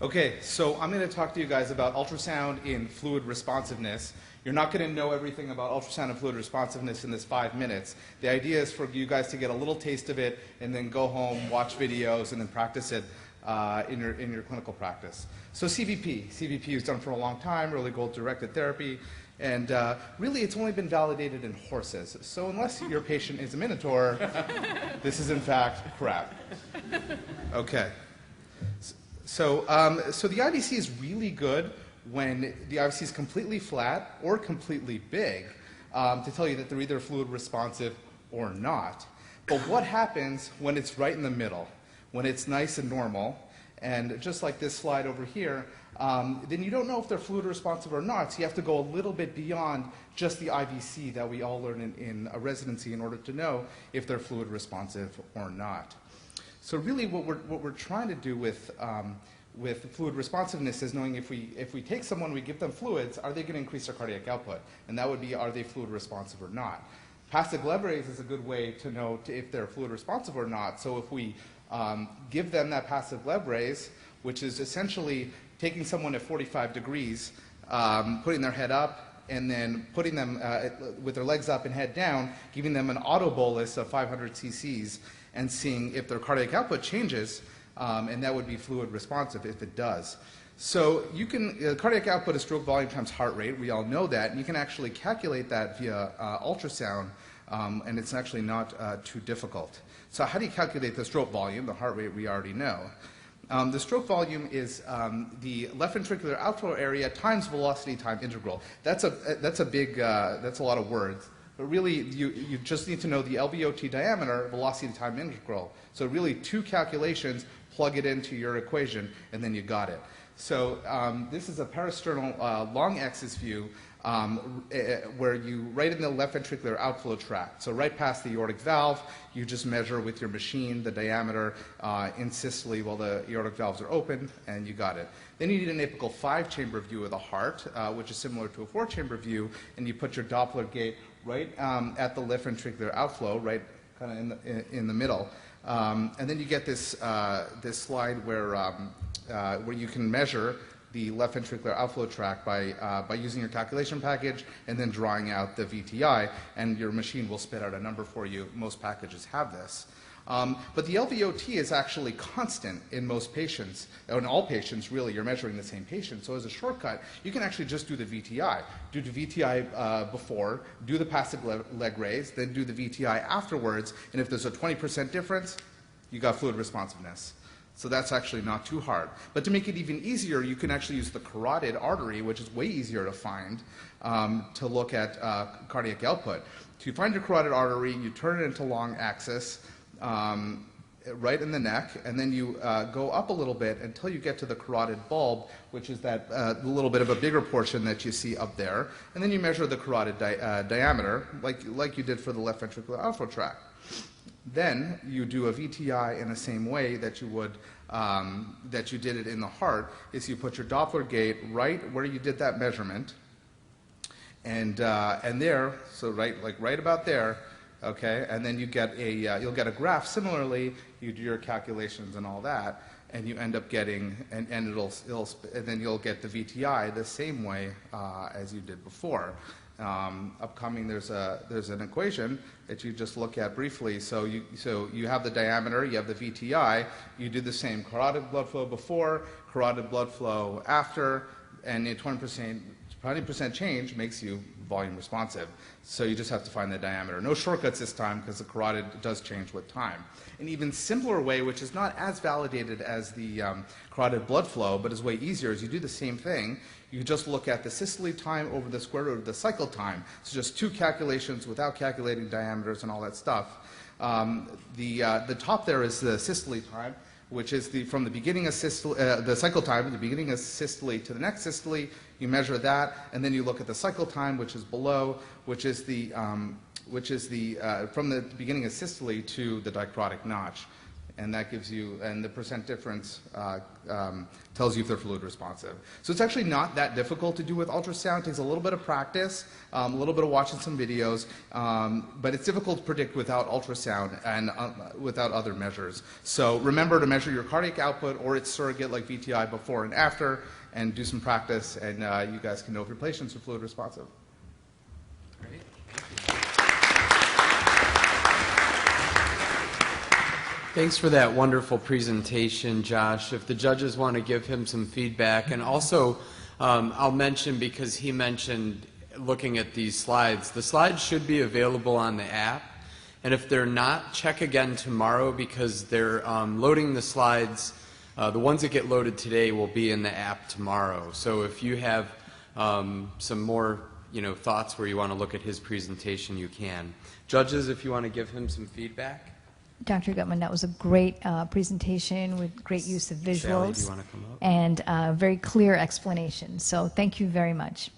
Okay, so I'm going to talk to you guys about ultrasound in fluid responsiveness. You're not going to know everything about ultrasound and fluid responsiveness in this 5 minutes. The idea is for you guys to get a little taste of it and then go home, watch videos, and then practice it in your clinical practice. So CVP. CVP is done for a long time, early goal-directed therapy, and really it's only been validated in horses. So unless your patient is a minotaur, this is in fact crap. Okay. So the IVC is really good when the IVC is completely flat or completely big to tell you that they're either fluid responsive or not. But what happens when it's right in the middle, when it's nice and normal, and just like this slide over here, then you don't know if they're fluid responsive or not, so you have to go a little bit beyond just the IVC that we all learn in a residency in order to know if they're fluid responsive or not. So really what we're trying to do with fluid responsiveness is knowing if we take someone, we give them fluids, are they going to increase their cardiac output? And that would be, are they fluid responsive or not? Passive lebrase is a good way to know if they're fluid responsive or not. So if we give them that passive lebrase, which is essentially taking someone at 45 degrees, putting their head up, and then putting them with their legs up and head down, giving them an auto bolus of 500 cc's, and seeing if their cardiac output changes, and that would be fluid responsive if it does. So you can, cardiac output is stroke volume times heart rate. We all know that, and you can actually calculate that via ultrasound, and it's actually not too difficult. So how do you calculate the stroke volume? The heart rate we already know. The stroke volume is the left ventricular outflow area times velocity time integral. That's a lot of words. But really, you just need to know the LVOT diameter, velocity time integral. So really, two calculations, plug it into your equation, and then you got it. So this is a parasternal long axis view where you, right in the left ventricular outflow tract. So right past the aortic valve, you just measure with your machine the diameter in systole while the aortic valves are open, and you got it. Then you need an apical 5-chamber view of the heart, which is similar to a 4-chamber view, and you put your Doppler gate right at the left ventricular outflow, right kind of in the middle. And then you get this, this slide where you can measure the left ventricular outflow tract by using your calculation package and then drawing out the VTI, and your machine will spit out a number for you. Most packages have this. But the LVOT is actually constant in most patients. In all patients, really, you're measuring the same patient. So as a shortcut, you can actually just do the VTI. Do the VTI before, do the passive leg raise, then do the VTI afterwards, and if there's a 20% difference, you got fluid responsiveness. So that's actually not too hard. But to make it even easier, you can actually use the carotid artery, which is way easier to find, to look at cardiac output. So you find your carotid artery, you turn it into long axis, right in the neck, and then you go up a little bit until you get to the carotid bulb, which is that little bit of a bigger portion that you see up there, and then you measure the carotid diameter, like you did for the left ventricular outflow tract. Then you do a VTI in the same way that you would that you did it in the heart. Is you put your Doppler gate right where you did that measurement, and there, so right about there. Okay, and then you get you'll get a graph. Similarly, you do your calculations and all that, and you end up getting, and then you'll get the VTI the same way as you did before. Upcoming, there's an equation that you just look at briefly. So you have the diameter, you have the VTI, you do the same carotid blood flow before, carotid blood flow after, and a 20% change makes you volume responsive. So you just have to find the diameter. No shortcuts this time because the carotid does change with time. An even simpler way, which is not as validated as the carotid blood flow, but is way easier, is you do the same thing. You just look at the systole time over the square root of the cycle time. So just two calculations without calculating diameters and all that stuff. The top there is the systole time, which is from the beginning of systole, the cycle time, the beginning of systole to the next systole. You measure that, and then you look at the cycle time, which is below, which is the from the beginning of systole to the dicrotic notch. and that gives you, and the percent difference tells you if they're fluid responsive. So it's actually not that difficult to do with ultrasound. It takes a little bit of practice, a little bit of watching some videos, but it's difficult to predict without ultrasound and without other measures. So remember to measure your cardiac output or its surrogate like VTI before and after, and do some practice, and you guys can know if your patients are fluid responsive. Great. Thanks for that wonderful presentation, Josh. If the judges want to give him some feedback, and also I'll mention, because he mentioned looking at these slides, the slides should be available on the app, and if they're not, check again tomorrow, because they're loading the slides. The ones that get loaded today will be in the app tomorrow. So if you have some more thoughts where you want to look at his presentation, you can. Judges, if you want to give him some feedback. Dr. Guttman, that was a great presentation with great use of visuals. Sally, do you want to come up? And very clear explanation. So thank you very much.